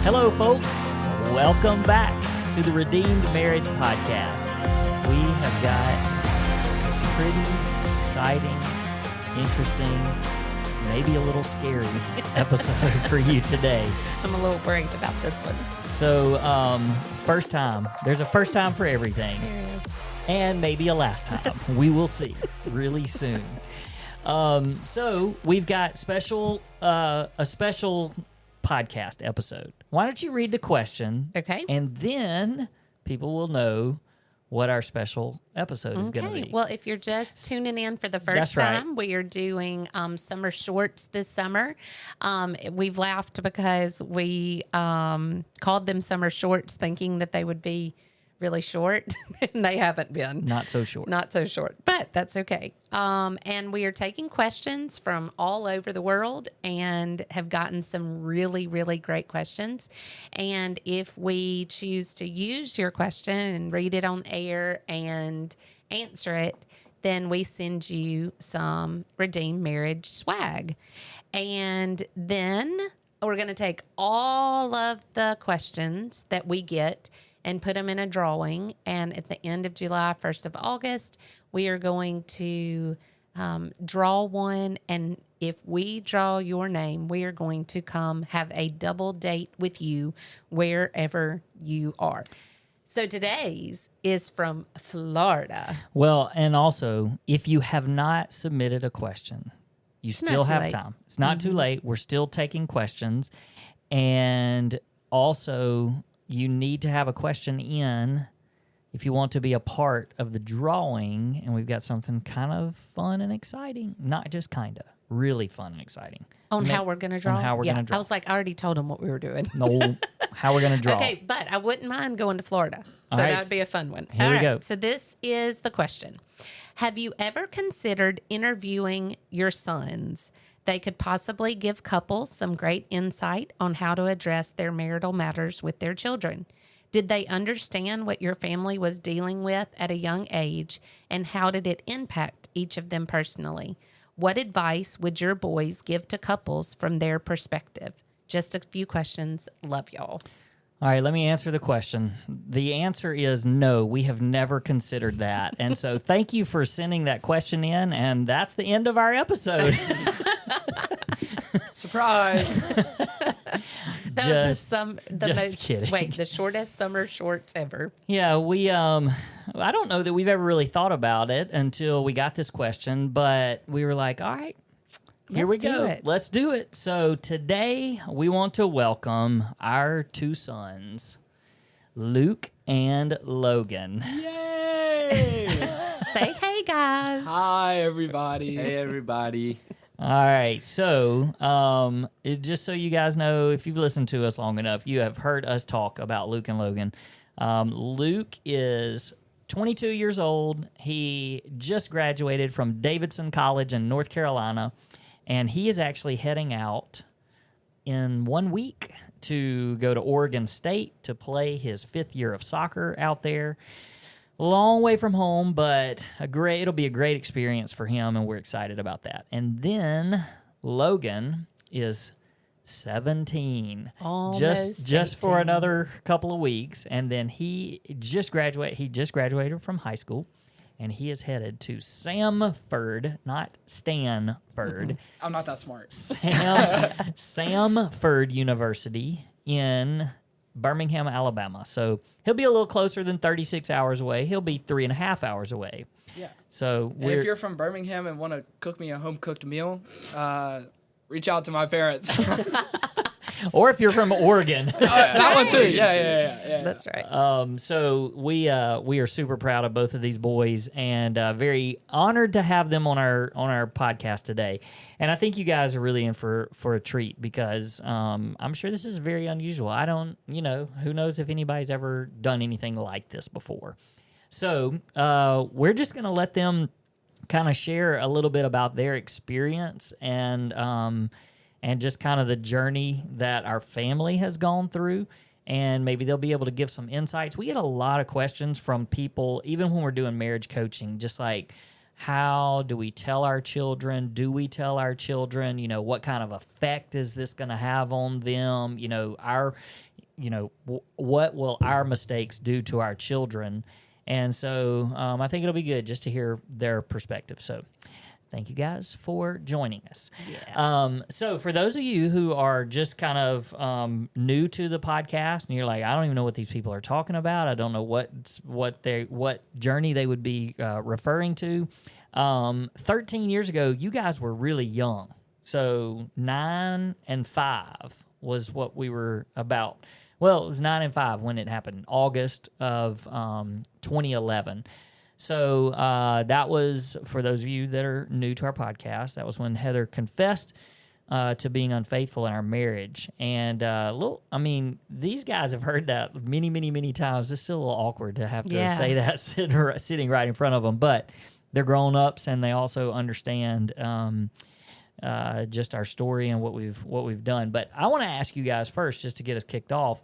Hello, folks. Welcome back to the Redeemed Marriage Podcast. We have got a pretty exciting, interesting, maybe a little scary episode for you today. I'm a little worried about this one. So, first time. There's a first time for everything. There is. And maybe a last time. We will see really soon. So we've got a special podcast episode. Why don't you read the question? Okay. And then people will know what our special episode is going to be. Well, if you're just tuning in for the first time, we are doing summer shorts this summer. We've laughed because we called them summer shorts thinking that they would be really short, and they haven't been. Not so short. Not so short, but that's okay. And we are taking questions from all over the world and have gotten some really, really great questions. And if we choose to use your question and read it on air and answer it, then we send you some Redeemed Marriage swag. And then we're going to take all of the questions that we get and put them in a drawing. And at the end of July, 1st of August, we are going to draw one. And if we draw your name, we are going to come have a double date with you wherever you are. So today's is from Florida. Well, and also, if you have not submitted a question, you still have time. It's not too late. We're still taking questions. And also, you need to have a question in if you want to be a part of the drawing, and we've got something kind of fun and exciting. Not just kind of, really fun and exciting. On how we're going to draw? On how we're going to draw. I was like, I already told them what we were doing. No, how we're going to draw. Okay, but I wouldn't mind going to Florida. So right, that would be a fun one. Here we go. So this is the question. Have you ever considered interviewing your sons? They could possibly give couples some great insight on how to address their marital matters with their children. Did they understand what your family was dealing with at a young age, and how did it impact each of them personally? What advice would your boys give to couples from their perspective? Just a few questions. Love y'all. All right, let me answer the question. The answer is no, we have never considered that. And so thank you for sending that question in, and that's the end of our episode. Surprise! That was the most kidding. the shortest summer shorts ever. Yeah, we I don't know that we've ever really thought about it until we got this question, but we were like, all right, here we go. Let's do it. So today we want to welcome our two sons, Luke and Logan. Yay! Say hey, guys. Hi, everybody. Hey, everybody. All right, so just so you guys know, if you've listened to us long enough, you have heard us talk about Luke and Logan. Luke is 22 years old. He just graduated from Davidson College in North Carolina, and he is actually heading out in 1 week to go to Oregon State to play his 5th year of soccer out there. Long way from home, but it'll be a great experience for him, and we're excited about that. And then Logan is 17, just for another couple of weeks, and then he just graduated from high school, and he is headed to Samford, not Stanford. I'm not that smart. Samford University in Birmingham, Alabama. So he'll be a little closer than 36 hours away. He'll be 3.5 hours away. Yeah. So and if you're from Birmingham and want to cook me a home-cooked meal, reach out to my parents. or if you're from Oregon. That one too. Yeah. That's right. So we are super proud of both of these boys, and very honored to have them on our podcast today. And I think you guys are really in for a treat, because I'm sure this is very unusual. Who knows if anybody's ever done anything like this before. So we're just going to let them kind of share a little bit about their experience and just kind of the journey that our family has gone through. And maybe they'll be able to give some insights. We get a lot of questions from people, even when we're doing marriage coaching, just like, how do we tell our children? Do we tell our children? What kind of effect is this going to have on them? what will our mistakes do to our children? And so I think it'll be good just to hear their perspective. So thank you guys for joining us. Yeah. So for those of you who are just kind of new to the podcast and you're like, I don't even know what these people are talking about. I don't know what journey they would be referring to. 13 years ago, you guys were really young. So 9 and 5 was what we were about. Well, it was 9 and 5 when it happened, August of 2011. So that was, for those of you that are new to our podcast, that was when Heather confessed to being unfaithful in our marriage. And these guys have heard that many, many, many times. It's still a little awkward to have to say that sitting right in front of them. But they're grown-ups, and they also understand just our story and what we've done. But I want to ask you guys first, just to get us kicked off,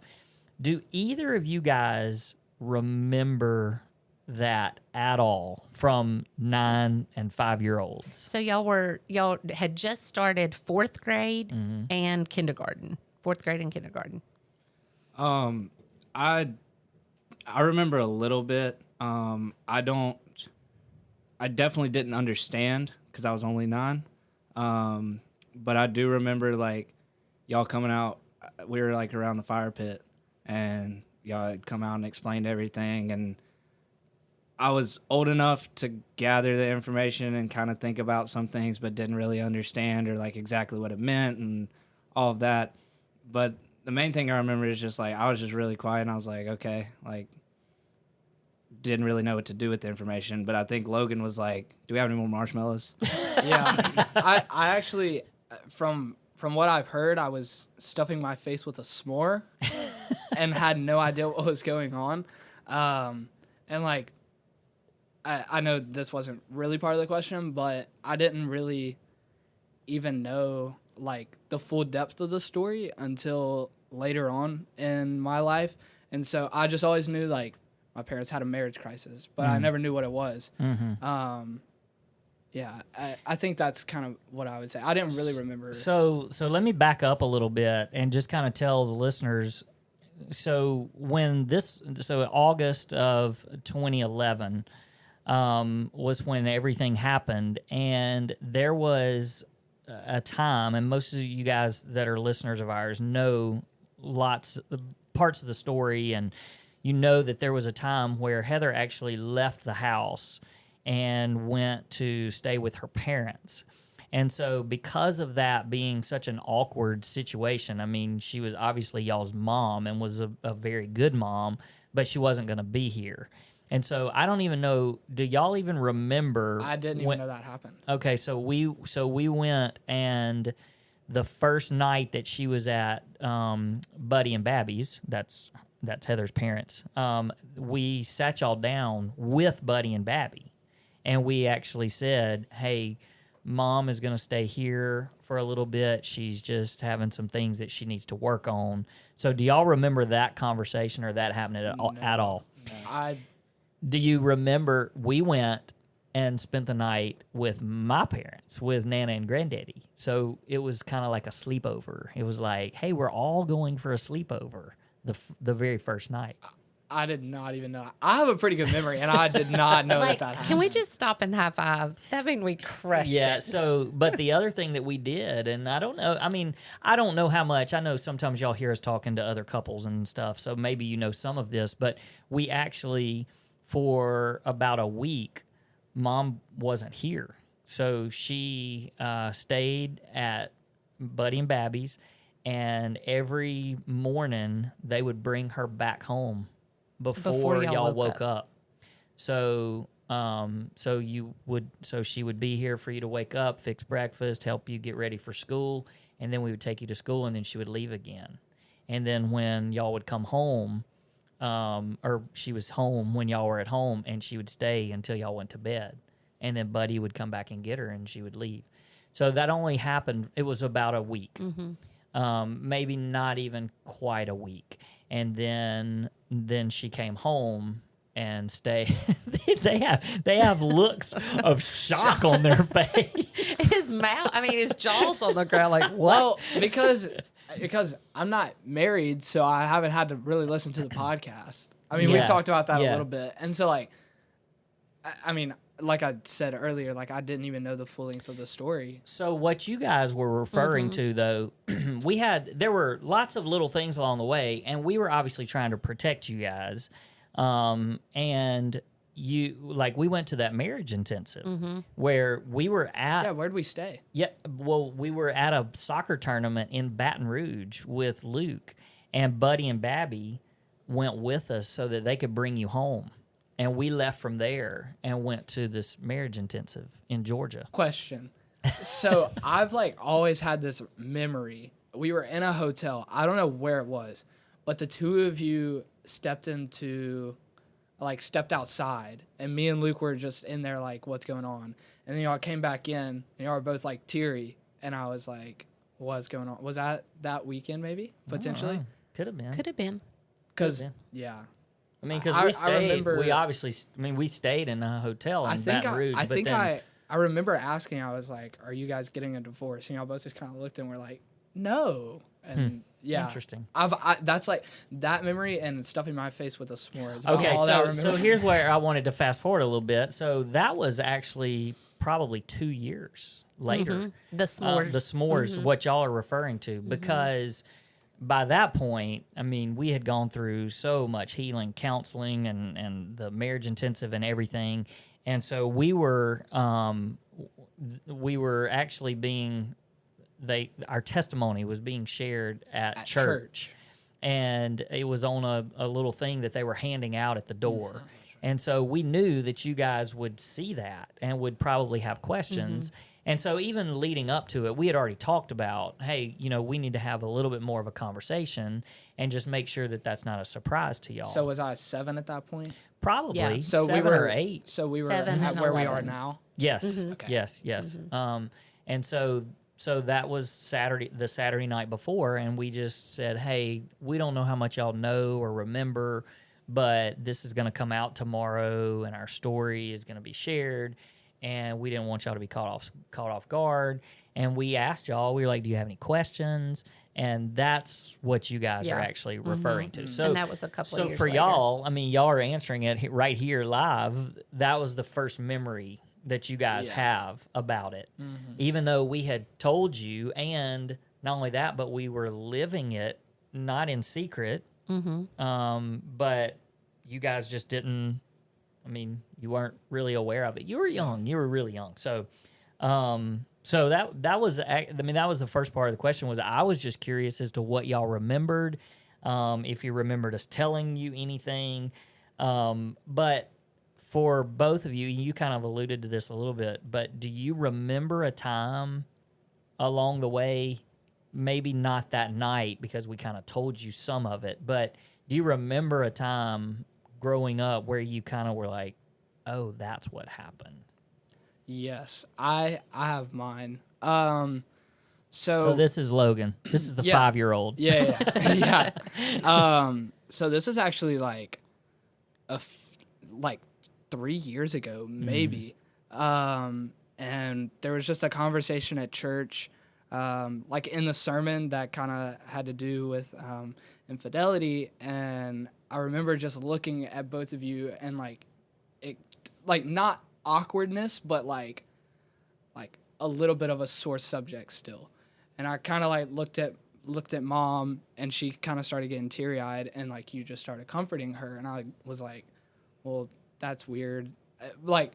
do either of you guys remember that at all from 9 and 5-year-olds? So y'all had just started 4th grade and kindergarten. 4th grade and kindergarten. I remember a little bit. I definitely didn't understand because I was only 9. But I do remember like y'all coming out. We were like around the fire pit, and y'all had come out and explained everything. And I was old enough to gather the information and kind of think about some things, but didn't really understand or like exactly what it meant and all of that. But the main thing I remember is just like I was just really quiet, and I was like, okay, like didn't really know what to do with the information. But I think Logan was like, do we have any more marshmallows? Yeah, I actually, from what I've heard, I was stuffing my face with a s'more and had no idea what was going on. And like, I know this wasn't really part of the question, but I didn't really even know like the full depth of the story until later on in my life. And so I just always knew like my parents had a marriage crisis, but I never knew what it was. Yeah, I think that's kind of what I would say. I didn't really remember. So let me back up a little bit and just kind of tell the listeners. So August of 2011 was when everything happened, and there was a time, and most of you guys that are listeners of ours know parts of the story, and you know that there was a time where Heather actually left the house and went to stay with her parents. And so because of that being such an awkward situation, I mean, she was obviously y'all's mom and was a very good mom, but she wasn't going to be here. And so I don't even know, do y'all even remember? I didn't even know that happened. Okay, so we went, and the first night that she was at Buddy and Babby's, that's Heather's parents, we sat y'all down with Buddy and Babby. And we actually said, hey, Mom is going to stay here for a little bit. She's just having some things that she needs to work on. So do y'all remember that conversation or that happening at all? No. Do you remember we went and spent the night with my parents, with Nana and Granddaddy? So it was kind of like a sleepover. It was like, hey, we're all going for a sleepover the very first night. I did not even know. I have a pretty good memory, and I did not know that happened. Can we just stop and high five? That mean we crushed it. Yeah, but the other thing that we did, and I don't know, I don't know how much. I know sometimes y'all hear us talking to other couples and stuff, so maybe you know some of this, but we actually, for about a week, Mom wasn't here. So she stayed at Buddy and Babby's, and every morning they would bring her back home before y'all woke up. So she would be here for you to wake up, fix breakfast, help you get ready for school, and then we would take you to school, and then she would leave again. And then when y'all would come home, or she was home when y'all were at home, and she would stay until y'all went to bed. And then Buddy would come back and get her, and she would leave. So that only happened, it was about a week. Maybe not even quite a week. And then she came home and stayed. they have looks of shock on their face. His mouth, his jaws on the ground, like, what? Well, because because I'm not married, so I haven't had to really listen to the podcast. I mean, we've Yeah. talked about that a Yeah. little bit, and so like, I mean, like I said earlier, like I didn't even know the full length of the story. So what you guys were referring to, though, there were lots of little things along the way, and we were obviously trying to protect you guys. And we went to that marriage intensive where we were at. Yeah, where'd we stay? Yeah, well, we were at a soccer tournament in Baton Rouge with Luke, and Buddy and Babby went with us so that they could bring you home. And we left from there and went to this marriage intensive in Georgia. Question. So I've like always had this memory. We were in a hotel. I don't know where it was, but the two of you stepped outside, and me and Luke were just in there like, what's going on? And then y'all came back in, and y'all were both like teary, and I was like, what's going on? Was that weekend maybe potentially? Could have been. Could have been. Because yeah. I mean, because I we stayed. remember- We obviously. We stayed in a hotel in Baton Rouge. I remember asking. I was like, "Are you guys getting a divorce?" And y'all both just kind of looked and were like, "No." And yeah, Interesting. That's like that memory and stuffing my face with a s'more. Is Okay, all that I remember. so here's where I wanted to fast forward a little bit. So that was actually probably 2 years later. The s'mores. The s'mores, what y'all are referring to, because by that point, I mean, we had gone through so much healing, counseling, and the marriage intensive and everything, and so we were actually being our testimony was being shared at church, and it was on a little thing that they were handing out at the door. And so we knew that you guys would see that and would probably have questions. And so even leading up to it, we had already talked about, hey, we need to have a little bit more of a conversation and just make sure that that's not a surprise to y'all. So was I 7 at that point? Probably Yeah. So 7 we were or 8. So we were 7 at and where we are 11. now. Yes, Okay. yes. And so that was the Saturday night before, and we just said, hey, we don't know how much y'all know or remember, but this is going to come out tomorrow, and our story is going to be shared, and we didn't want y'all to be caught off guard. And we asked y'all, we were like, do you have any questions? And that's what you guys are actually referring to. So And that was a couple of years for later. y'all, I mean, y'all are answering it right here live. That was the first memory that you guys have about it. Even though we had told you, and not only that, but we were living it, not in secret, but you guys just didn't, I mean, you weren't really aware of it. You were young. You were really young. So that was the first part of the question. Was I was just curious as to what y'all remembered, if you remembered us telling you anything. But for both of you, you kind of alluded to this a little bit, but do you remember a time along the way, maybe not that night because we kind of told you some of it, but do you remember a time growing up where you kind of were like, oh, that's what happened? Yes, I have mine. So this is Logan. This is the 5-year-old. Yeah. So this is actually like 3 years ago, maybe. And there was just a conversation at church, like in the sermon that kind of had to do with infidelity. And I remember just looking at both of you and not awkwardness, but like a little bit of a sore subject still. And I kind of like looked at mom, and she kind of started getting teary-eyed, and like you just started comforting her, and I was like, well, that's weird. Like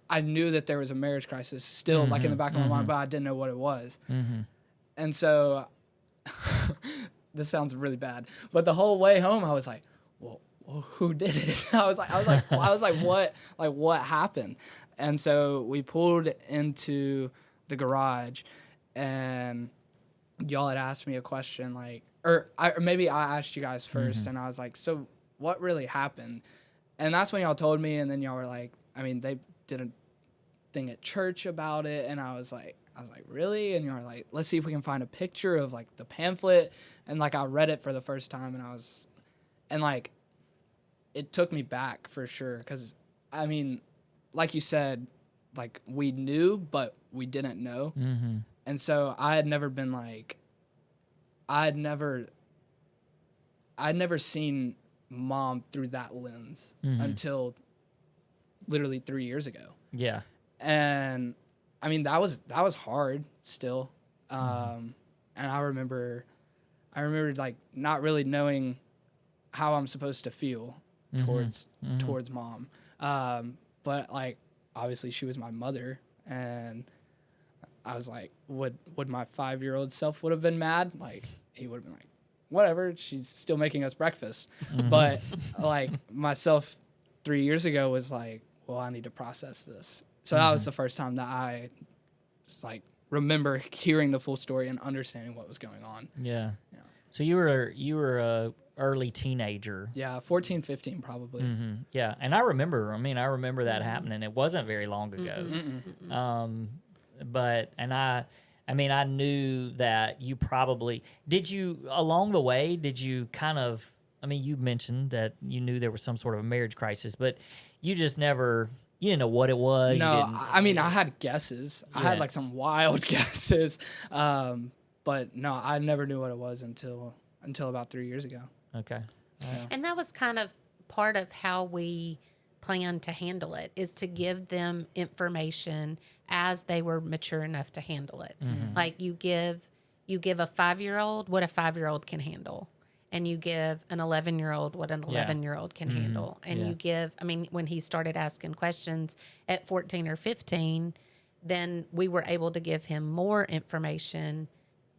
I knew that there was a marriage crisis still, like in the back of my mind, but I didn't know what it was. And so this sounds really bad, but the whole way home I was like, well, who did it? I was like, what happened? And so we pulled into the garage, and y'all had asked me a question, or maybe I asked you guys first, and I was like, so what really happened? And that's when y'all told me, and then y'all were like, I mean, they did a thing at church about it, and I was like, really? And y'all were like, let's see if we can find a picture of like the pamphlet, and like I read it for the first time, and like it took me back for sure, because I mean, like you said, like we knew, but we didn't know. And so I had never been like I'd never seen mom through that lens until literally 3 years ago. Yeah. And I mean, that was hard still. And I remember like not really knowing how I'm supposed to feel towards mom. But like, obviously she was my mother, and I was like, would my 5-year-old self would have been mad? Like, he would have been like, whatever, she's still making us breakfast. But like myself 3 years ago was like, well, I need to process this. So that was the first time that I like remember hearing the full story and understanding what was going on. Yeah. So you were a early teenager. Yeah, 14, 15 probably. Yeah, and I remember that happening. It wasn't very long ago. But I knew that you probably along the way, did you kind of, you mentioned that you knew there was some sort of a marriage crisis, but you just never, you didn't know what it was. No, I had guesses. I had like some wild guesses. But no, I never knew what it was until about 3 years ago. Okay. And that was kind of part of how we planned to handle it, is to give them information as they were mature enough to handle it. Like you give a 5-year-old what a 5-year-old can handle, and you give an 11-year-old what an 11-year-old can handle. And you give, when he started asking questions at 14 or 15, then we were able to give him more information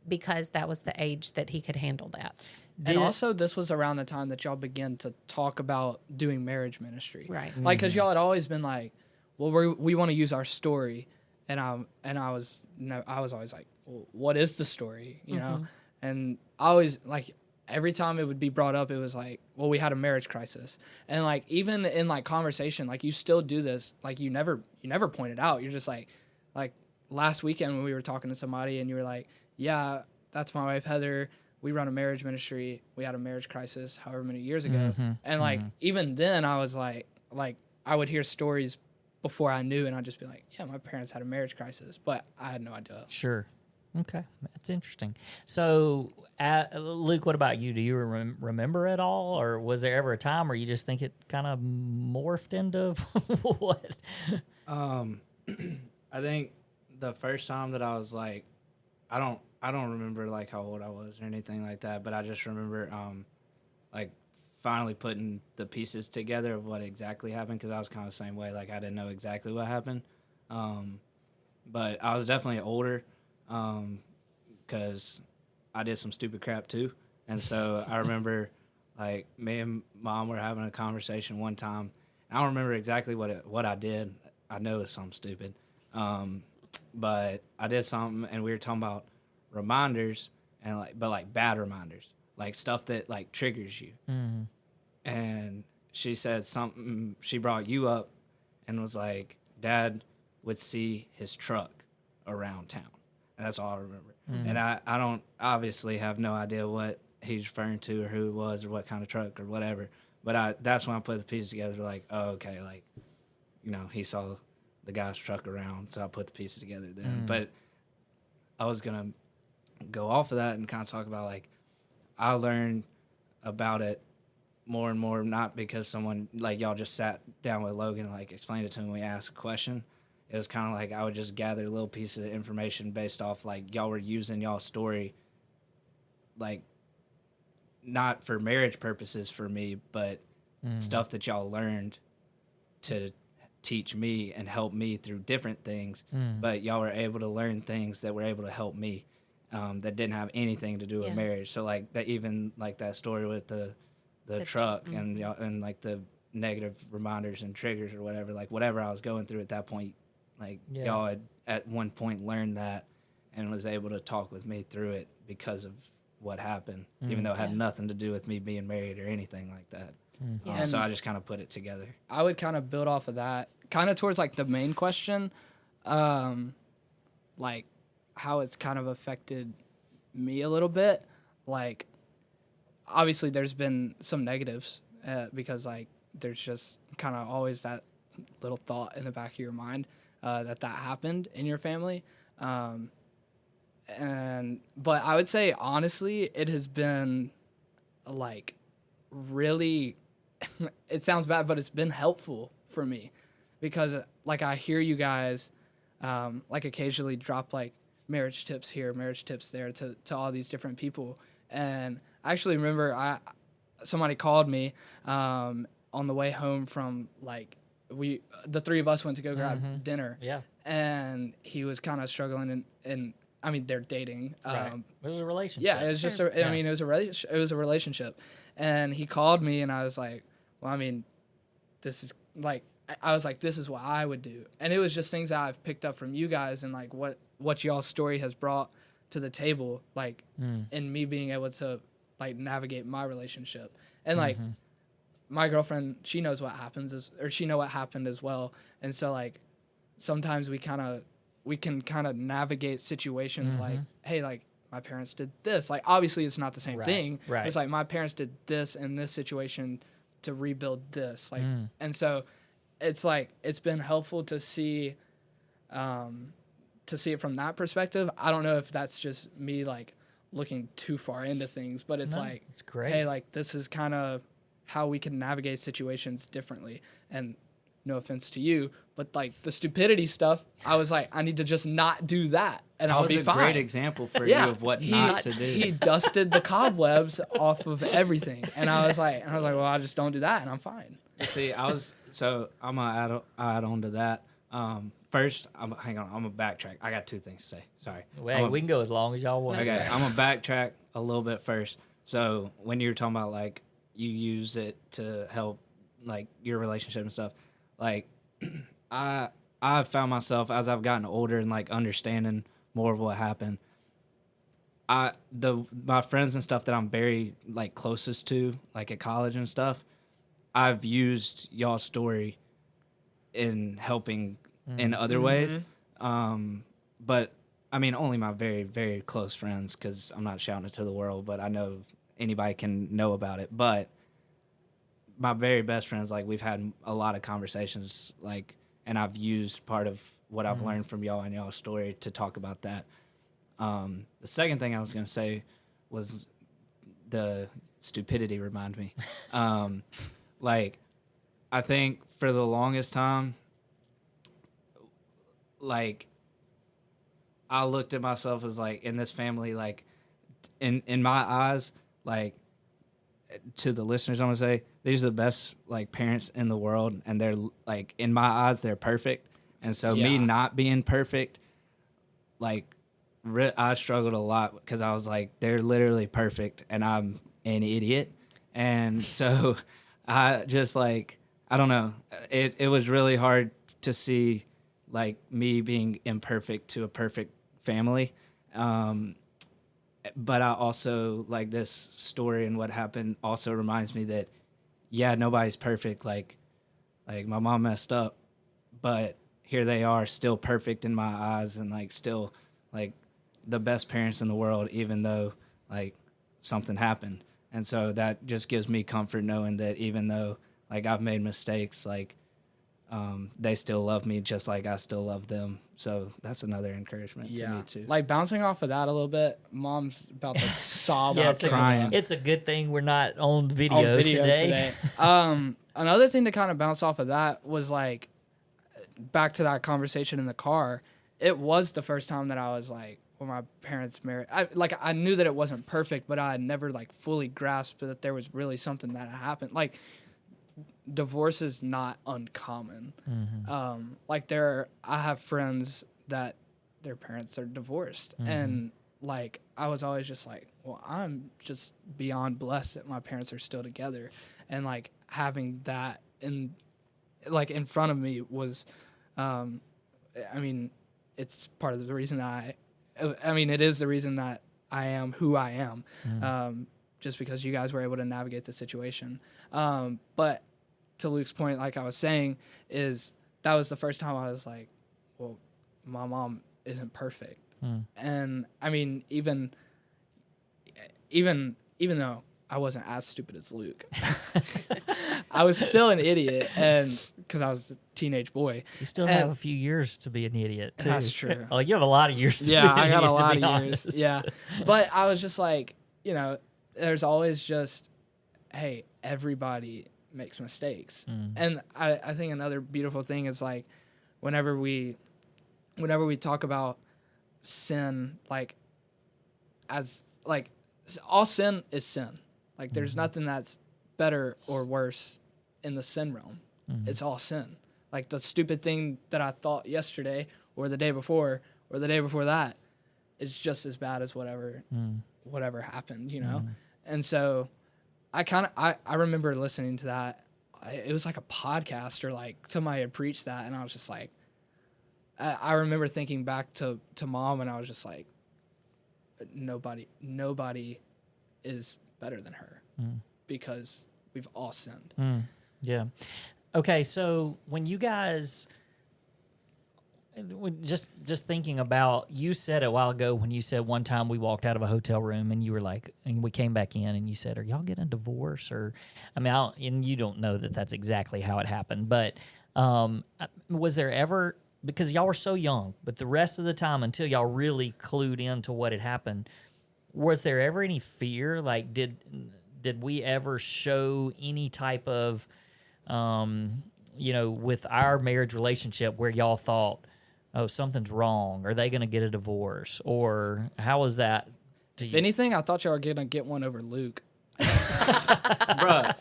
because that was the age that he could handle that. And also, this was around the time that y'all began to talk about doing marriage ministry, Right? Like, because y'all had always been like, "Well, we want to use our story," and I was always like, well, "What is the story?" You know, and I always like every time it would be brought up, it was like, "Well, we had a marriage crisis," and like even in like conversation, like you still do this, like you never point it out. You're just like last weekend when we were talking to somebody, and you were like, "Yeah, that's my wife Heather. We run a marriage ministry. We had a marriage crisis however many years ago." And like, even then I was like I would hear stories before I knew, and I'd just be like, yeah, my parents had a marriage crisis, but I had no idea. Sure. Okay. That's interesting. So, Luke, what about you? Do you remember it all, or was there ever a time where you just think it kind of morphed into what? I think the first time that I was like, I don't remember like how old I was or anything like that, but I just remember like finally putting the pieces together of what exactly happened, because I was kind of the same way. Like I didn't know exactly what happened, but I was definitely older because I did some stupid crap too. And so I remember like me and mom were having a conversation one time. I don't remember exactly what I did. I know it's something stupid, but I did something, and we were talking about reminders, and but bad reminders, like stuff that like triggers you. And she said something, she brought you up and was like, Dad would see his truck around town, and that's all I remember. And I don't obviously have no idea what he's referring to or who it was or what kind of truck or whatever, but that's when I put the pieces together, like, oh, okay, like, he saw the guy's truck around, so I put the pieces together then. But I was gonna go off of that and kind of talk about, like, I learned about it more and more, not because someone, like, y'all just sat down with Logan and, like, explained it to him when we asked a question. It was kind of like I would just gather little pieces of information based off, like, y'all were using y'all's story, like, not for marriage purposes for me, but stuff that y'all learned to teach me and help me through different things. But y'all were able to learn things that were able to help me that didn't have anything to do with marriage. So like that, even like that story with the truck and y'all, and like the negative reminders and triggers or whatever, like whatever I was going through at that point, like y'all had at one point learned that and was able to talk with me through it because of what happened, even though it had nothing to do with me being married or anything like that. So I just kind of put it together. I would kind of build off of that, kind of towards like the main question, like how it's kind of affected me a little bit. Like, obviously there's been some negatives because like there's just kind of always that little thought in the back of your mind that happened in your family. But I would say honestly, it has been like really it sounds bad, but it's been helpful for me because like I hear you guys like occasionally drop like marriage tips here, marriage tips there to all these different people. And I actually remember somebody called me on the way home from like the three of us went to go grab dinner. Yeah. And he was kind of struggling and I mean they're dating. Right. It was a relationship. Yeah, it was just I mean it was a relationship. And he called me and I was like, well, I mean, this is like I was like, this is what I would do. And it was just things that I've picked up from you guys and like what y'all's story has brought to the table, like in me being able to like navigate my relationship. And like my girlfriend, she knows what happens she know what happened as well. And so like sometimes we can kind of navigate situations like, hey, like my parents did this. Like obviously it's not the same thing. Right. It's like my parents did this in this situation to rebuild this. Like and so it's like it's been helpful to see it from that perspective. I don't know if that's just me like looking too far into things, but it's like it's great. Hey, like this is kind of how we can navigate situations differently. And no offense to you, but like the stupidity stuff, I was like, I need to just not do that, and I'll be fine. That was a great example for you of what not to do. He dusted the cobwebs off of everything, and I was like, well, I just don't do that, and I'm fine. See, I'm gonna add on to that. First, I'm gonna backtrack. I got two things to say. Sorry. Well, we can go as long as y'all want. Okay, I'm gonna backtrack a little bit first. So when you were talking about like you use it to help like your relationship and stuff, like I found myself as I've gotten older and like understanding more of what happened. My friends and stuff that I'm very like closest to, like at college and stuff, I've used y'all's story in helping in other ways. But I mean, only my very, very close friends, because I'm not shouting it to the world, but I know anybody can know about it. But my very best friends, like we've had a lot of conversations, like, and I've used part of what I've learned from y'all and y'all's story to talk about that. The second thing I was going to say was the stupidity remind me. Like, I think for the longest time, like, I looked at myself as like in this family, like in my eyes, like to the listeners, I'm gonna say these are the best like parents in the world, and they're like in my eyes they're perfect. And so me not being perfect, like I struggled a lot because I was like they're literally perfect and I'm an idiot. And so I just like I don't know, it was really hard to see like me being imperfect to a perfect family. But I also like this story and what happened also reminds me that, yeah, nobody's perfect. Like my mom messed up, but here they are still perfect in my eyes and like still like the best parents in the world, even though like something happened. And so that just gives me comfort knowing that even though like I've made mistakes, like they still love me just like I still love them. So that's another encouragement to me too. Like bouncing off of that a little bit, Mom's about to sob out crying. It's a good thing we're not on video today. Another thing to kind of bounce off of that was like back to that conversation in the car. It was the first time that I was like, when my parents married, I knew that it wasn't perfect, but I had never like fully grasped that there was really something that happened. Like, divorce is not uncommon. I have friends that their parents are divorced, and like I was always just like, well, I'm just beyond blessed that my parents are still together, and like having that in front of me was, I mean, it's part of the reason it is the reason that I am who I am, just because you guys were able to navigate the situation, but to Luke's point, like I was saying, is that was the first time I was like, well, my mom isn't perfect. And I mean, even though I wasn't as stupid as Luke, I was still an idiot, and because I was a teenage boy. You still And- have a few years to be an idiot, too. That's true. Oh, you have a lot of years to be Yeah, an I got idiot, a to lot be of years. honest. Yeah, but I was just like, there's always just, hey, everybody makes mistakes, and I think another beautiful thing is like, whenever we talk about sin, like, as like, all sin is sin. Like, there's nothing that's better or worse in the sin realm. It's all sin. Like, the stupid thing that I thought yesterday or the day before or the day before that is just as bad as whatever happened, And so I remember listening to that. It was like a podcast or like somebody had preached that, and I was just like, I remember thinking back to Mom, and I was just like, nobody is better than her because we've all sinned. Yeah. Okay, so when you guys, just thinking about, you said a while ago when you said one time we walked out of a hotel room and you were like, and we came back in and you said, "Are y'all getting a divorce?" Or, I mean, and you don't know that that's exactly how it happened, but was there ever, because y'all were so young, but the rest of the time until y'all really clued into what had happened, was there ever any fear? Like, did we ever show any type of, with our marriage relationship where y'all thought, oh, something's wrong? Are they going to get a divorce? Or how was that to If you? anything, I thought y'all were gonna get one over Luke. Bruh,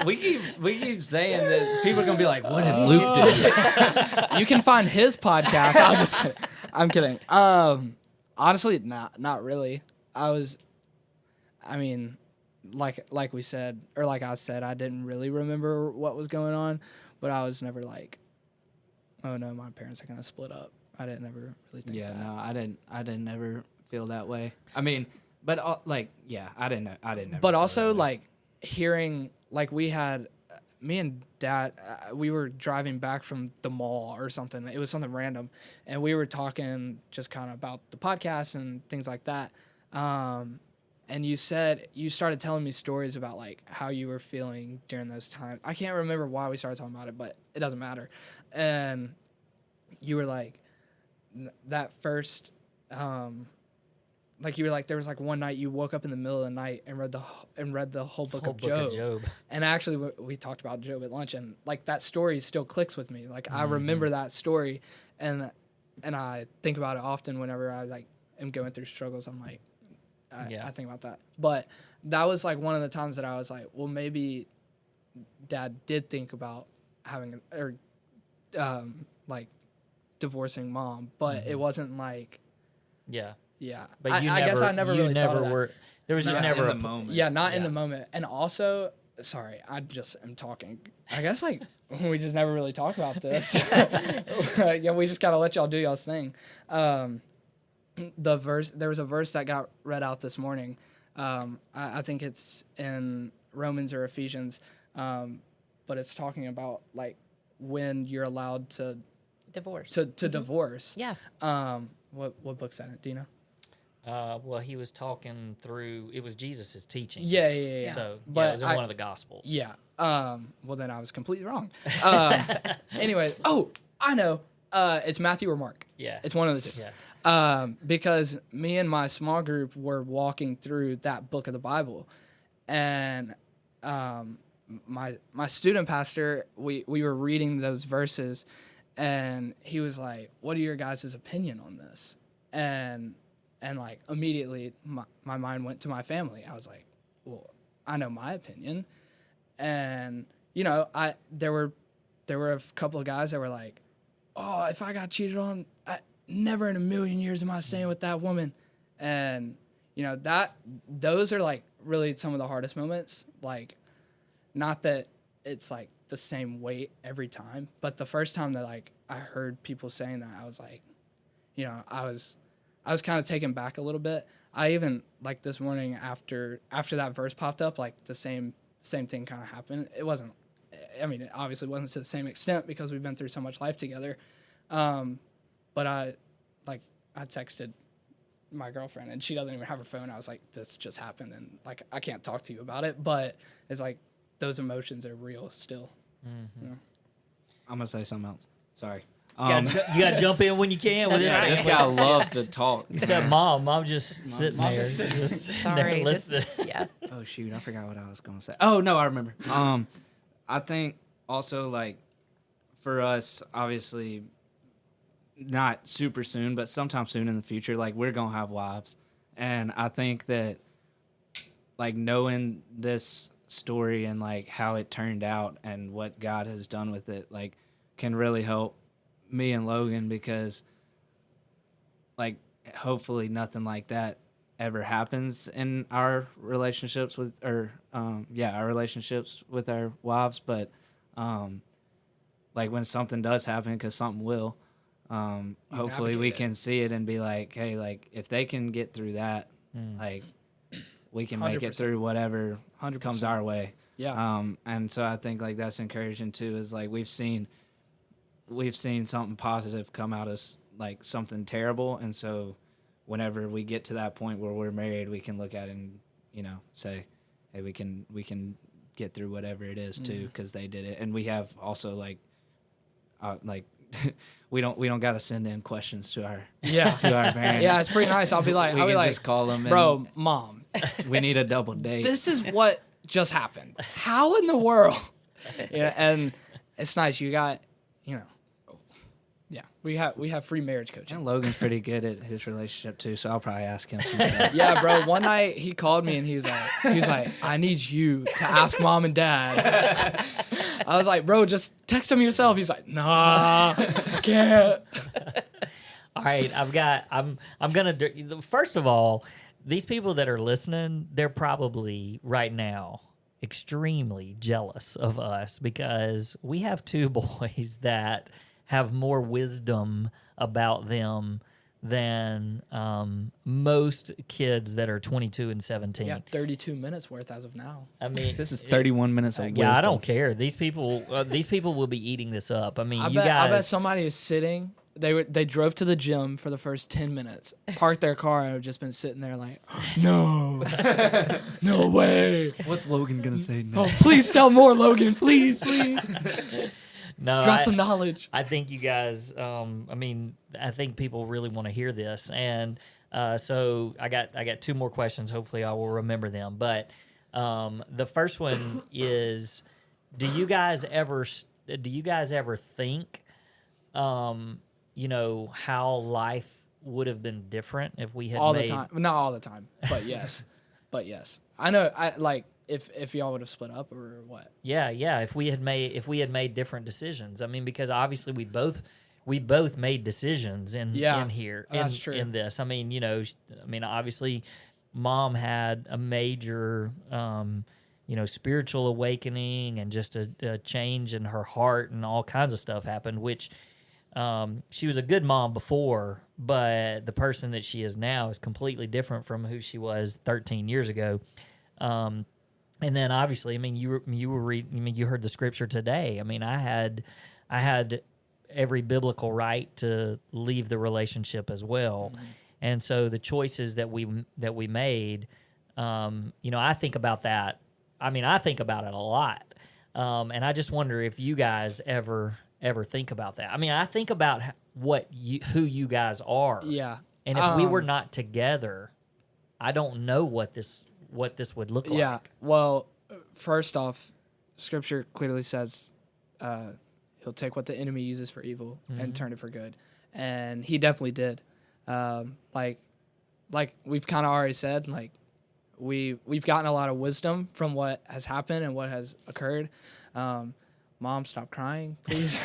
we keep saying that people are gonna be like, "What did Luke do?" You can find his podcast. I'm kidding. Honestly, not really. Like we said, or like I said, I didn't really remember what was going on, but I was never like, oh no, my parents are gonna split up. I didn't ever really think that. No, I didn't ever feel that way. I mean, but I didn't ever But feel also that way. like hearing, like we had, me and Dad, we were driving back from the mall or something. It was something random, and we were talking just kind of about the podcast and things like that. And you started telling me stories about like how you were feeling during those times. I can't remember why we started talking about it, but it doesn't matter. And you were like, that first, like you were like, there was like one night you woke up in the middle of the night and read the whole book of Job. And actually, we talked about Job at lunch, and like that story still clicks with me. Like I remember that story, and I think about it often whenever I like am going through struggles. I'm like, I think about that. But that was like one of the times that I was like, well, maybe Dad did think about having like divorcing Mom, but it wasn't like, Yeah. yeah. But I guess I never really thought of that. were. There was just Not never in the moment. Yeah, not in Yeah. the moment. And also, sorry, I just am talking. I guess like we just never really talk about this. Yeah, we just gotta let y'all do y'all's thing. There was a verse that got read out this morning. I think it's in Romans or Ephesians, but it's talking about like when you're allowed to Divorce. to divorce. Yeah. What book's that in? Do you know? Well, he was talking through. It was Jesus' teachings. Yeah. So, But it was in one of the Gospels. Yeah. Well, then I was completely wrong. Anyway, I know. It's Matthew or Mark. Yeah. It's one of the two. Yeah. Because me and my small group were walking through that book of the Bible, and my student pastor, we were reading those verses, and he was like, "What are your guys' opinion on this?" And like immediately my mind went to my family. I was like, "Well, I know my opinion," and there were a couple of guys that were like, "Oh, if I got cheated on, never in a million years am I staying with that woman." And those are like really some of the hardest moments. Like, not that it's like the same weight every time, but the first time that like I heard people saying that, I was like, I was kind of taken back a little bit. I even like this morning after that verse popped up, like the same thing kind of happened. It wasn't, I mean, it obviously wasn't to the same extent because we've been through so much life together. But I texted my girlfriend, and she doesn't even have her phone. I was like, this just happened, and like I can't talk to you about it, but it's like those emotions are real still. I'm gonna say something else. Sorry. You gotta jump in when you can with That's this. right. This guy loves to talk. Except mom just sitting there, just sitting there Sorry. listening. Yeah. Oh shoot, I forgot what I was gonna say. Oh no, I remember. I think also like for us, obviously not super soon, but sometime soon in the future, like we're gonna have wives. And I think that like knowing this story and like how it turned out and what God has done with it, like can really help me and Logan because like hopefully nothing like that ever happens in our relationships with our relationships with our wives, but like when something does happen, because something will, hopefully we can see it and be like, hey, like if they can get through that, like we can make it 100%. through whatever 100%. comes our way. Yeah. And so I think like that's encouraging too, is like we've seen something positive come out of like something terrible, and so whenever we get to that point where we're married, we can look at it and say, hey, we can get through whatever it is too, because they did it. And we have also like we don't got to send in questions to our to our parents. Yeah, it's pretty nice. I'll be like, just call them, bro, mom, we need a double date. this is what just happened. How in the world? Yeah, and it's nice. You got, yeah, we have free marriage coaching. And Logan's pretty good at his relationship too, so I'll probably ask him some stuff. Yeah, bro. One night he called me and he was like, I need you to ask mom and dad. I was like, bro, just text them yourself. He's like, nah, I can't. All right, I'm gonna first of all, these people that are listening, they're probably right now extremely jealous of us because we have two boys that have more wisdom about them than most kids that are 22 and 17. Yeah, 32 minutes worth as of now. I mean, This is 31 minutes of wisdom. yeah, I don't care. These people will be eating this up. I mean, I you bet guys. somebody is sitting. They drove to the gym for the first 10 minutes, parked their car, and have just been sitting there like, no, no way. What's Logan gonna say now? Oh, please tell more, Logan. Please. No, Drop some knowledge. I think you guys. I think people really want to hear this, and so I got two more questions. Hopefully, I will remember them. But the first one is: Do you guys ever think, how life would have been different if we had All made the time. Not all the time, but yes. I know. I like if y'all would have split up or what. Yeah. If we had made different decisions. I mean, because obviously we both made decisions in here. That's true. In this. I mean, obviously, Mom had a major, spiritual awakening and just a change in her heart, and all kinds of stuff happened. Which she was a good mom before, but the person that she is now is completely different from who she was 13 years ago. And then obviously, I mean, you heard the scripture today. I mean, I had every biblical right to leave the relationship as well. Mm-hmm. And so the choices that we made, I think about that. I mean, I think about it a lot. And I just wonder if you guys ever think about that. I mean, I think about who you guys are. Yeah. And if we were not together, I don't know what this would look like. Yeah. Well, first off, Scripture clearly says he'll take what the enemy uses for evil and turn it for good, and he definitely did. Like we've kind of already said, like we've gotten a lot of wisdom from what has happened and what has occurred. Mom, stop crying, please.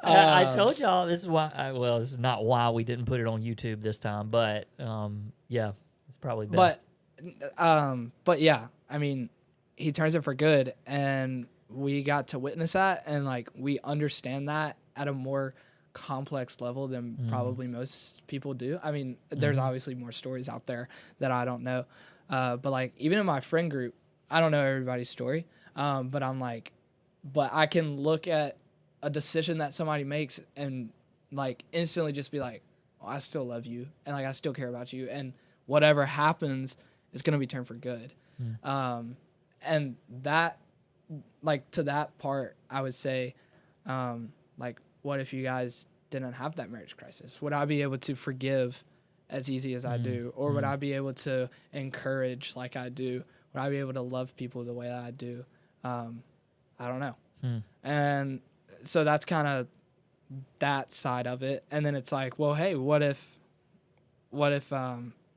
I told y'all this is why. This is not why we didn't put it on YouTube this time, but yeah. Probably best. But yeah, I mean, he turns it for good, and we got to witness that, and like we understand that at a more complex level than probably most people do. I mean, there's obviously more stories out there that I don't know, but like even in my friend group, I don't know everybody's story, but I can look at a decision that somebody makes and like instantly just be like, oh, I still love you, and like I still care about you, and whatever happens is going to be turned for good. and that, like, to that part, I would say, like, what if you guys didn't have that marriage crisis? Would I be able to forgive as easy as I do? Or would I be able to encourage like I do? Would I be able to love people the way that I do? I don't know. And so that's kind of that side of it. And then it's like, well, hey, what if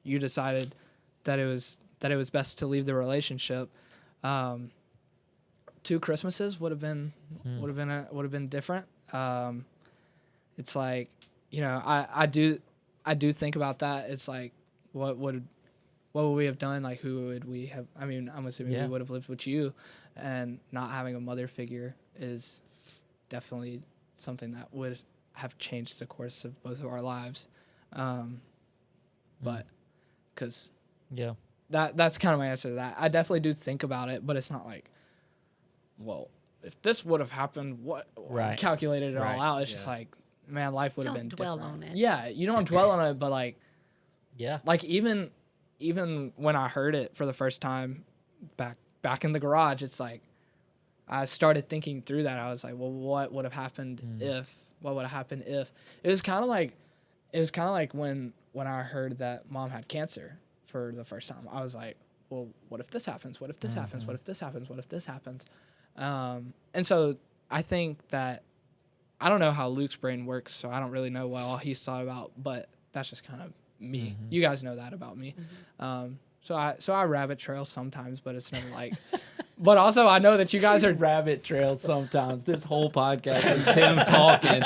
you decided that it was best to leave the relationship? 2 Christmases would have been different. It's like, you know, I do think about that. It's like, what would we have done? Like, who would we have? I mean, I'm assuming we would have lived with you, and not having a mother figure is definitely something that would have changed the course of both of our lives. But because that's kind of my answer to that. I definitely do think about it, but it's not like, well, if this would have happened, what? Calculated it all out. It's just like, man, life would have been different. Don't dwell on it. Yeah, you don't dwell on it, but like, like even when I heard it for the first time back in the garage, it's like I started thinking through that. I was like, well, what would have happened if? What would have happened if? It was kind of like when I heard that Mom had cancer for the first time. I was like, well, what if this happens? What if this happens? What if this happens? What if this happens? And so I think that, I don't know how Luke's brain works, so I don't really know what all he's thought about, but that's just kind of me. You guys know that about me. So I rabbit trail sometimes, but it's never like, but also I know that you guys are rabbit trail sometimes. This whole podcast is him talking.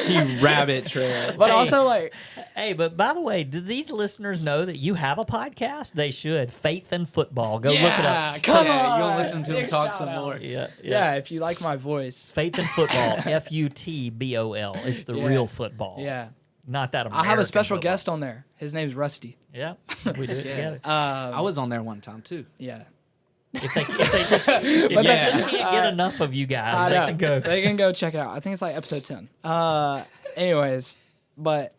He rabbit trail. But also like, hey, but by the way, do these listeners know that you have a podcast? They should. Faith and Football. Go look it up. Come on. You'll listen to him Big talk shout some out. more. Yeah, if you like my voice. Faith and Football. FUTBOL. It's the real football. Yeah. Not that American I have a special football. guest on there. His name's Rusty. Yeah. We do it together. I was on there one time too. Yeah. If they just can't get enough of you guys, they can go. They can go check it out. I think it's like episode 10. Anyways, but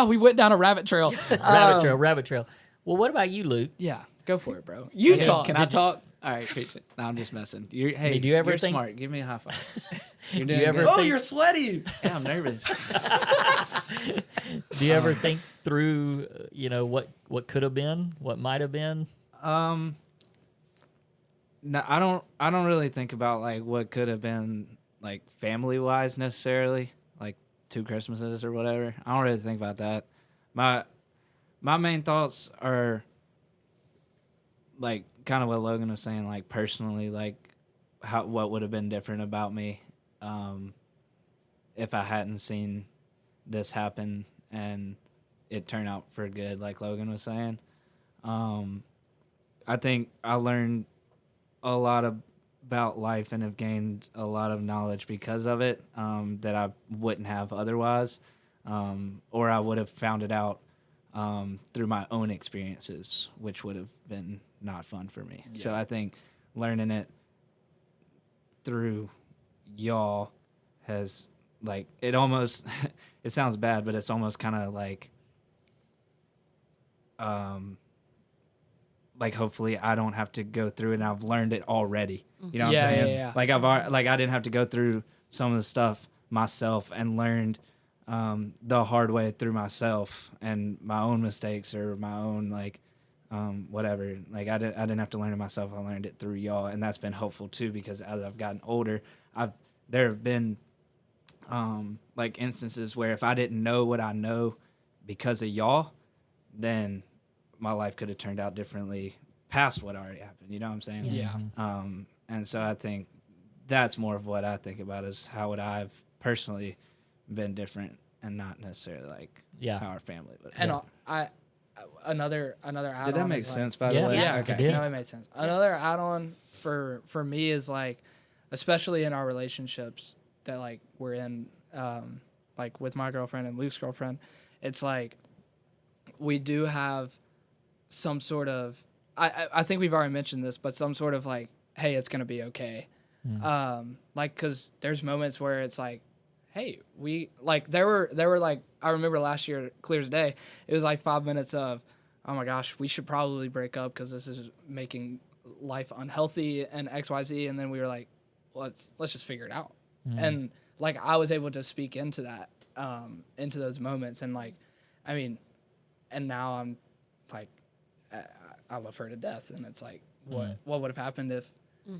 we went down a rabbit trail. Rabbit trail. Well, what about you, Luke? Yeah, go for it, bro. You talk. Can I talk? All right, patient. No, I'm just messing. Hey, do you ever you're think- smart. Give me a high five. Do you ever Oh, think, you're sweaty. Yeah, I'm nervous. do you ever think through, what could have been, what might have been? No, I don't really think about like what could have been like family wise necessarily, like 2 Christmases or whatever. I don't really think about that. My main thoughts are like kind of what Logan was saying, like personally, like what would have been different about me if I hadn't seen this happen and it turn out for good, like Logan was saying. I think I learned a lot about life and have gained a lot of knowledge because of it that I wouldn't have otherwise, or I would have found it out through my own experiences, which would have been not fun for me. Yeah. So I think learning it through y'all has, like, it almost, it sounds bad, but it's almost kind of like hopefully I don't have to go through it and I've learned it already. You know what I'm saying? Yeah. Like I didn't have to go through some of the stuff myself and learned the hard way through myself and my own mistakes or my own whatever. Like I didn't have to learn it myself. I learned it through y'all, and that's been helpful too because as I've gotten older, there have been like instances where if I didn't know what I know because of y'all, then my life could have turned out differently past what already happened. You know what I'm saying? Yeah. And so I think that's more of what I think about is how would I have personally been different and not necessarily like how our family would have. And another add-on. Did that make sense, by the way? Yeah, okay. okay. No, it made sense. Another add-on for me is like, especially in our relationships that like we're in, like with my girlfriend and Luke's girlfriend, it's like we do have some sort of, I think we've already mentioned this, but some sort of like, hey, it's gonna be okay. Like, cause there's moments where it's like, hey, we like there were like, I remember last year, clear as day, it was like 5 minutes of, oh my gosh, we should probably break up because this is making life unhealthy and XYZ. And then we were like, let's just figure it out. And like, I was able to speak into that, into those moments. And like, I mean, and now I'm like, I love her to death. And it's like, what would have happened if,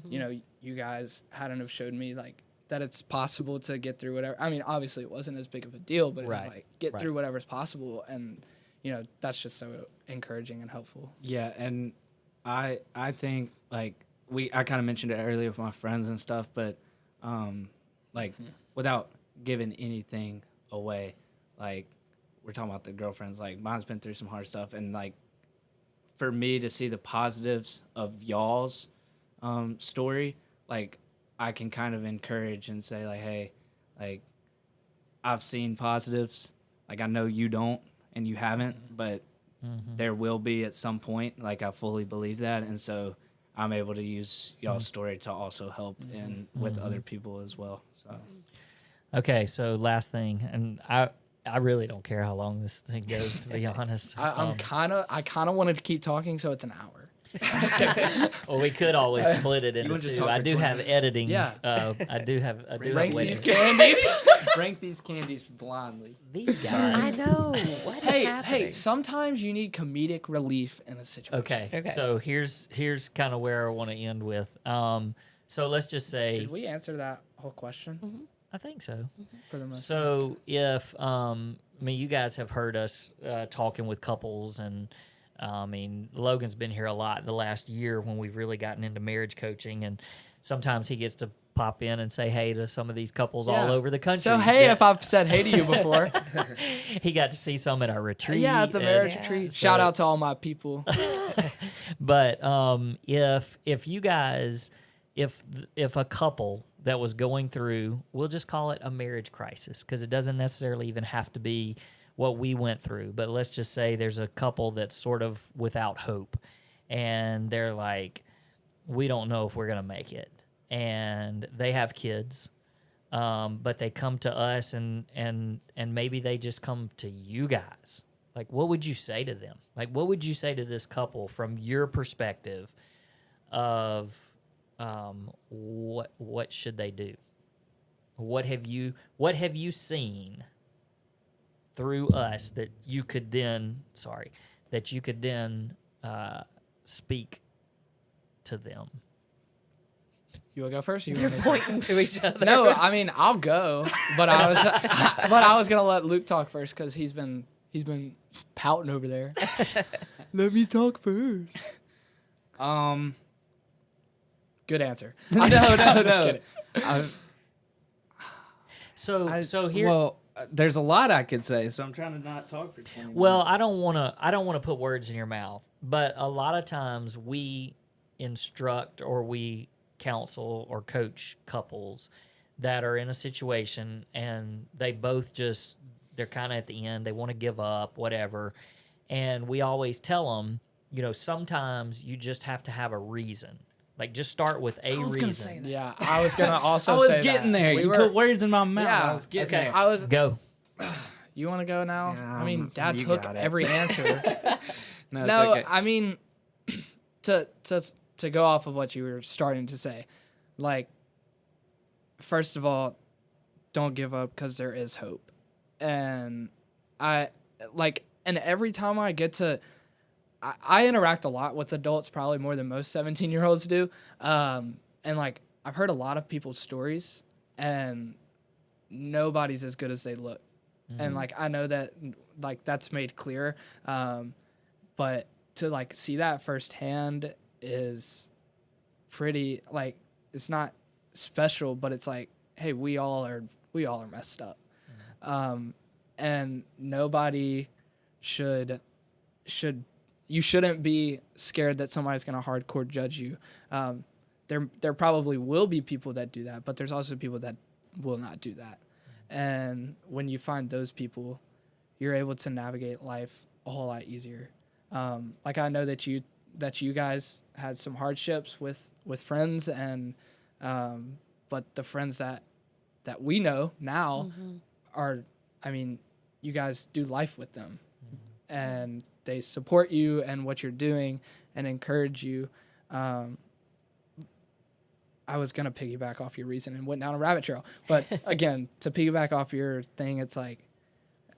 you know, you guys hadn't have showed me like that it's possible to get through whatever. I mean, obviously it wasn't as big of a deal, but it was like get through whatever's possible. And, you know, that's just so encouraging and helpful. Yeah. And I think like I kind of mentioned it earlier with my friends and stuff, but like without giving anything away, like we're talking about the girlfriends, like mine's been through some hard stuff, and like for me to see the positives of y'all's story, like I can kind of encourage and say like, hey, like I've seen positives, like I know you don't and you haven't, but there will be at some point. Like I fully believe that, and so I'm able to use y'all's story to also help in with other people as well. So Okay, so last thing, and I really don't care how long this thing goes, to be honest. I kind of wanted to keep talking, so it's an hour. Well, we could always split it into wouldn't just two. talk I for do 20 have editing. Yeah. I do have Rank way these to- candies. rank these candies blindly. These I guys. know. What is hey, happening? sometimes you need comedic relief in a situation. Okay, so here's kind of where I want to end with. So let's just say, Did we answer that whole question I think so. for the most? So if I mean, you guys have heard us talking with couples, and I mean, Logan's been here a lot the last year when we've really gotten into marriage coaching, and sometimes he gets to pop in and say hey to some of these couples all Yeah. over the country. So hey, that- if I've said hey to you before, he got to see some at our retreat. yeah, at the marriage and- retreat. So- Shout out to all my people. But if you guys, if a couple that was going through, we'll just call it a marriage crisis, because it doesn't necessarily even have to be what we went through. But let's just say there's a couple that's sort of without hope, and they're like, we don't know if we're gonna make it, and they have kids. But they come to us, and maybe they just come to you guys. Like, what would you say to them? Like, what would you say to this couple from your perspective of what should they do? What have you seen through us that you could then speak to them? You want to go first? Or you They're want me to? pointing to each other. No, I mean I'll go, but I was gonna let Luke talk first because he's been pouting over there. Let me talk first. Good answer. I'm just kidding. So here. Well, there's a lot I could say, so I'm trying to not talk for 20 Well, minutes. I don't want to put words in your mouth, but a lot of times we instruct or we counsel or coach couples that are in a situation and they both they're kind of at the end, they want to give up, whatever. And we always tell them, you know, sometimes you just have to have a reason. Like, just start with a reason. Yeah, I was gonna also. I was say getting that. there. We You were- put words in my mouth. Yeah, I was getting okay. there. I was. Go. You want to go now? I mean, Dad you took got it. every answer. No, it's No, okay. I mean, to go off of what you were starting to say, like, first of all, don't give up because there is hope, and and every time I get to, I interact a lot with adults, probably more than most 17-year-olds do, and like I've heard a lot of people's stories, and nobody's as good as they look. And like I know that like that's made clear, but to like see that firsthand is pretty, like, it's not special, but it's like, hey, we all are messed up, and nobody you shouldn't be scared that somebody's gonna hardcore judge you. There probably will be people that do that, but there's also people that will not do that. And when you find those people, you're able to navigate life a whole lot easier. Like I know that you guys had some hardships with friends, and but the friends that we know now are, I mean, you guys do life with them, and they support you and what you're doing and encourage you. I was going to piggyback off your reason and went down a rabbit trail. But again, to piggyback off your thing, it's like,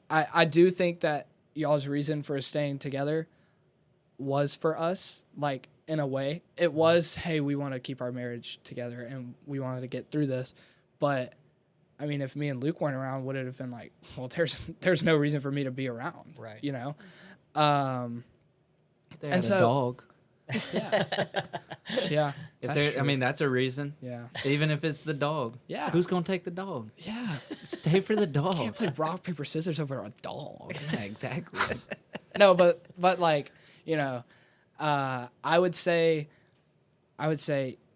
I do think that y'all's reason for staying together was for us, like, in a way. It was, hey, we want to keep our marriage together and we wanted to get through this. But, I mean, if me and Luke weren't around, would it have been like, well, there's no reason for me to be around, Right. you know? They had And so- a dog. Yeah. Yeah. If that's there, I true. mean, that's a reason. Yeah. Even if it's the dog. Yeah. Who's gonna take the dog? Yeah. Stay for the dog. Can't play rock, paper, scissors over a dog. Yeah, exactly. No, but like, you know, I would say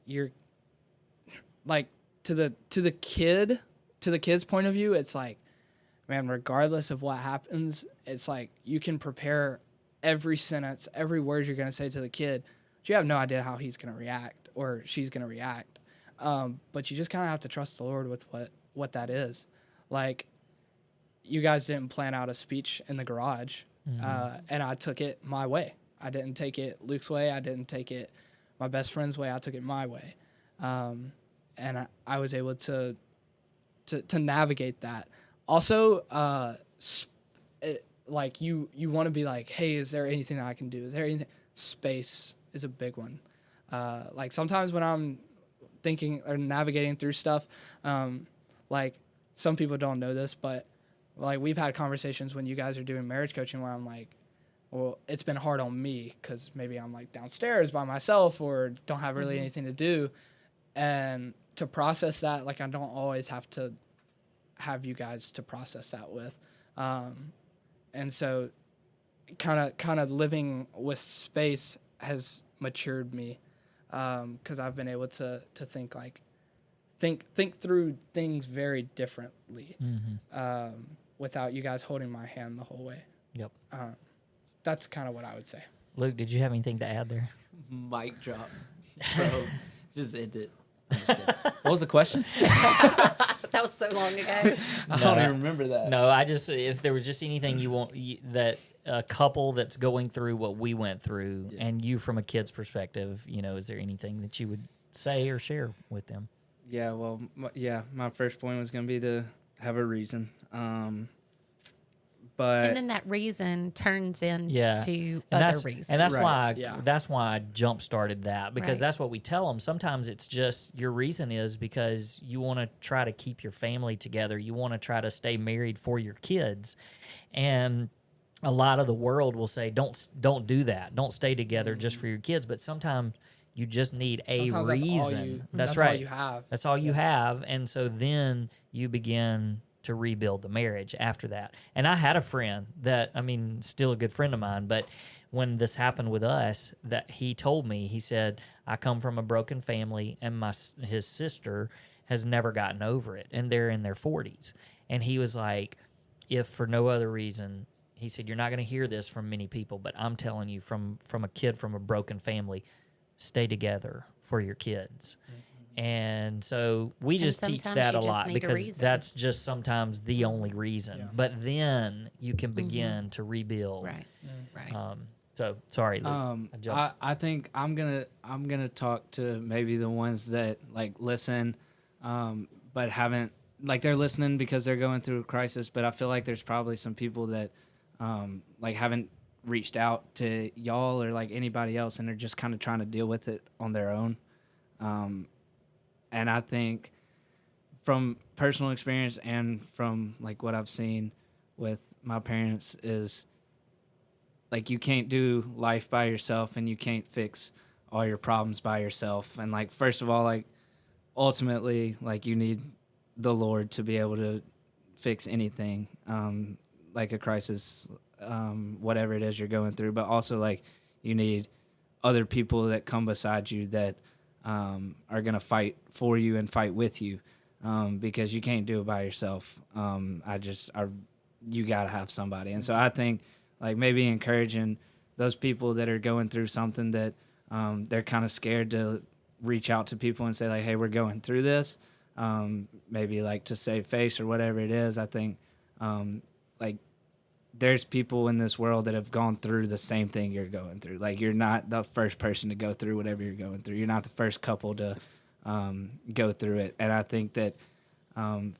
you're like to the kid's point of view, it's like, man, regardless of what happens, it's like you can prepare every sentence, every word you're gonna say to the kid, but you have no idea how he's gonna react or she's gonna react. But you just kind of have to trust the Lord with what that is. Like, you guys didn't plan out a speech in the garage, and I took it my way. I didn't take it Luke's way. I didn't take it my best friend's way. I took it my way, and I was able to navigate that. Also, like you want to be like, hey, is there anything that I can do? Is there anything? Space is a big one. Like sometimes when I'm thinking or navigating through stuff, like some people don't know this, but like we've had conversations when you guys are doing marriage coaching where I'm like, well, it's been hard on me because maybe I'm like downstairs by myself or don't have really anything to do. And to process that, like I don't always have to have you guys to process that with. And so kind of living with space has matured me because I've been able to think through things very differently without you guys holding my hand the whole way. Yep. That's kind of what I would say. Luke, did you have anything to add there? Mic drop. Bro, just end it. I'm just kidding. What was the question? That was so long ago. I don't even remember that. No, I just, if there was just anything that a couple that's going through what we went through, and you from a kid's perspective, you know, is there anything that you would say or share with them? Yeah, well, my first point was going to be to have a reason. But And then that reason turns into And other reasons. And that's Right. that's why I jump started that, because Right. that's what we tell them. Sometimes it's just your reason is because you want to try to keep your family together. You want to try to stay married for your kids. And a lot of the world will say, don't do that. Don't stay together just for your kids. But sometimes you just need a Sometimes reason. that's right. all you have. That's all you have. And so then you begin to rebuild the marriage after that. And I had a friend that, I mean, still a good friend of mine, but when this happened with us, that he told me, he said, I come from a broken family and his sister has never gotten over it, and they're in their 40s. And he was like, if for no other reason, he said, you're not going to hear this from many people, but I'm telling you from a kid from a broken family, stay together for your kids. And so we just teach sometimes that you a just lot need a because reason. that's just sometimes the only reason. Yeah. But then you can begin to rebuild. Right. Right. So sorry, Luke. I jumped. I think I'm gonna talk to maybe the ones that like listen, but haven't, like, they're listening because they're going through a crisis. But I feel like there's probably some people that like haven't reached out to y'all or like anybody else, and they're just kind of trying to deal with it on their own. And I think from personal experience and from like what I've seen with my parents is like you can't do life by yourself and you can't fix all your problems by yourself. And like, first of all, like ultimately, like you need the Lord to be able to fix anything, like a crisis, whatever it is you're going through. But also like you need other people that come beside you that are going to fight for you and fight with you, because you can't do it by yourself. You got to have somebody. And so I think like maybe encouraging those people that are going through something that they're kind of scared to reach out to people and say like, hey, we're going through this, maybe like to save face or whatever it is. I think like there's people in this world that have gone through the same thing you're going through. Like, you're not the first person to go through whatever you're going through. You're not the first couple to go through it. And I think that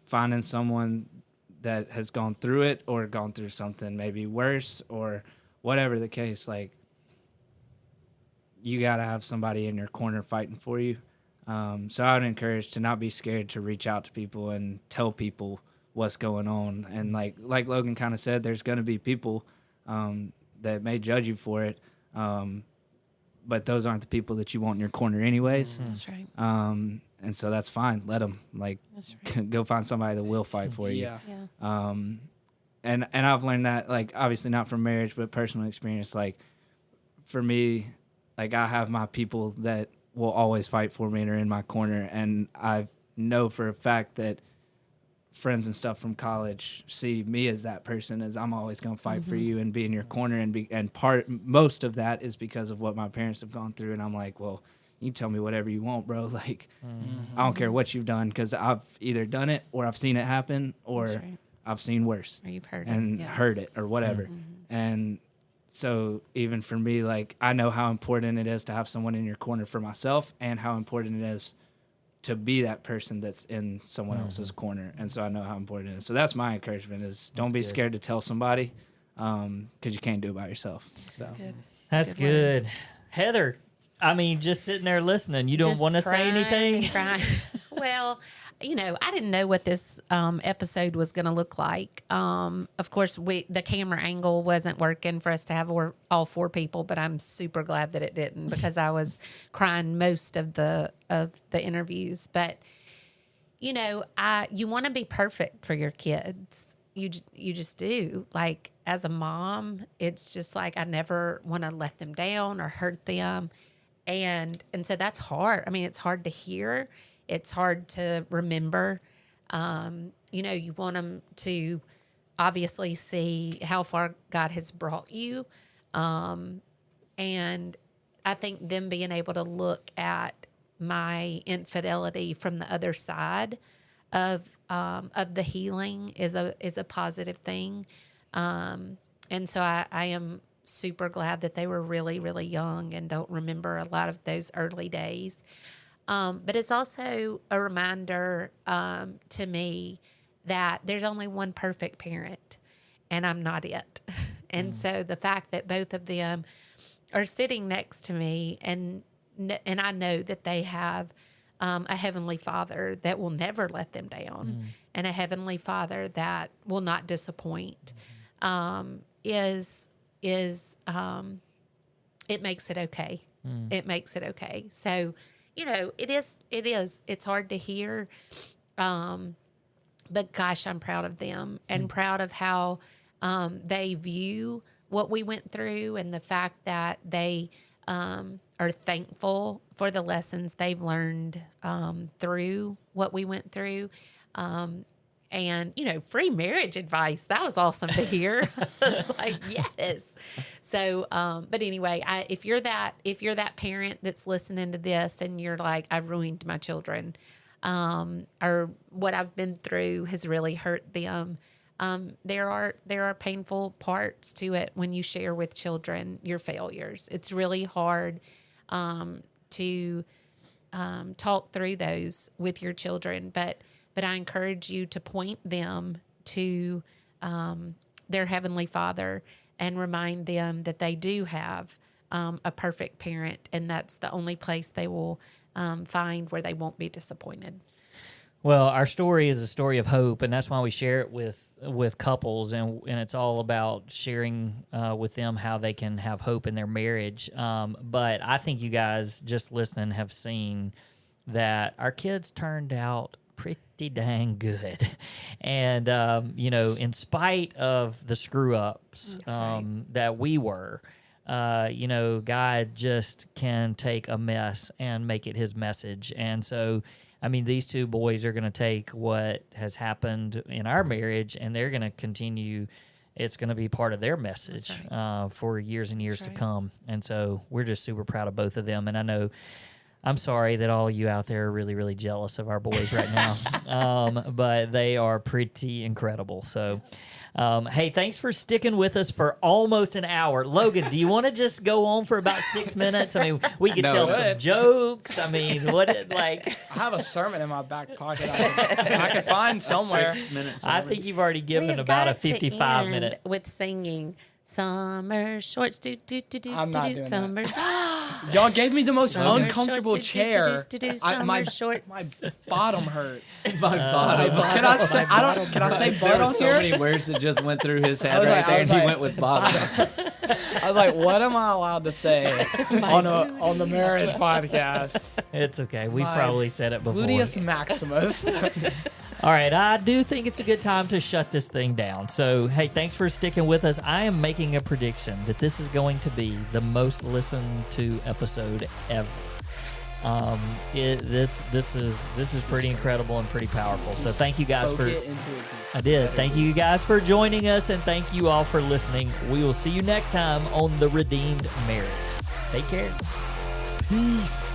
finding someone that has gone through it or gone through something maybe worse or whatever the case, like, you got to have somebody in your corner fighting for you. So I would encourage to not be scared to reach out to people and tell people what's going on. And like Logan kind of said, there's going to be people that may judge you for it, but those aren't the people that you want in your corner anyways. That's right. And so that's fine. Let them, like, go find somebody that will fight for you. Yeah. And I've learned that, like, obviously not from marriage, but personal experience. Like, for me, like, I have my people that will always fight for me and are in my corner. And I know for a fact that friends and stuff from college see me as that person, as I'm always going to fight for you and be in your corner. And most of that is because of what my parents have gone through. And I'm like, well, you tell me whatever you want, bro. Like, I don't care what you've done, because I've either done it or I've seen it happen or I've seen worse. Or you've heard and it. heard it or whatever. And so even for me, like, I know how important it is to have someone in your corner for myself, and how important it is to be that person that's in someone else's corner. And so I know how important it is. So that's my encouragement, is don't be scared to tell somebody, because you can't do it by yourself. So. That's good. Heather, I mean, just sitting there listening, you don't want to say anything? Well, you know, I didn't know what this episode was going to look like. Of course, the camera angle wasn't working for us to have all four people, but I'm super glad that it didn't, because I was crying most of the interviews. But, you know, you want to be perfect for your kids. You just do. Like, as a mom, it's just like I never want to let them down or hurt them. And so that's hard. I mean, it's hard to hear. It's hard to remember. You know, you want them to obviously see how far God has brought you. And I think them being able to look at my infidelity from the other side of the healing is a positive thing. And so I am super glad that they were really, really young and don't remember a lot of those early days. But it's also a reminder to me that there's only one perfect parent, and I'm not it. And so the fact that both of them are sitting next to me, and I know that they have a heavenly Father that will never let them down, and a heavenly Father that will not disappoint, it makes it okay. It makes it okay. So, you know, it's hard to hear, but gosh, I'm proud of them and proud of how they view what we went through, and the fact that they are thankful for the lessons they've learned through what we went through. And, you know, free marriage advice. That was awesome to hear. I was like, yes. So, but anyway, if you're that parent that's listening to this and you're like, I've ruined my children, or what I've been through has really hurt them. There are painful parts to it when you share with children your failures. It's really hard to talk through those with your children, but I encourage you to point them to their Heavenly Father and remind them that they do have a perfect parent, and that's the only place they will find where they won't be disappointed. Well, our story is a story of hope, and that's why we share it with couples, and it's all about sharing with them how they can have hope in their marriage. But I think you guys just listening have seen that our kids turned out pretty dang good. And, you know, in spite of the screw ups that we were, you know, God just can take a mess and make it his message. And so, I mean, these two boys are going to take what has happened in our marriage, and they're going to continue. It's going to be part of their message for years and years to come. And so we're just super proud of both of them. And I know I'm sorry that all you out there are really, really jealous of our boys right now. But they are pretty incredible. So, hey, thanks for sticking with us for almost an hour. Logan, do you want to just go on for about 6 minutes? I mean, we could tell some Good. jokes. I mean, like... I have a sermon in my back pocket I can find somewhere. 6 minutes. I think you've already given We've about a got to 55 end minute. with singing summer shorts. Do do do do I'm do not do doing summer. Y'all gave me the most Summer uncomfortable shorts, chair. summer shorts. My bottom hurts. My bottom. Can I say? I don't. Can I say There butt were on so here? many words that just went through his head was right like- I there, was and he like- went with bottom. I was like, what am I allowed to say on the marriage podcast? It's okay. We My probably said it before. Gluteus maximus. All right, I do think it's a good time to shut this thing down. So, hey, thanks for sticking with us. I am making a prediction that this is going to be the most listened to episode ever. This is pretty incredible and pretty powerful. So, thank you guys for. Spoke it into existence. I did. Thank you guys for joining us, and thank you all for listening. We will see you next time on The Redeemed Marriage. Take care. Peace.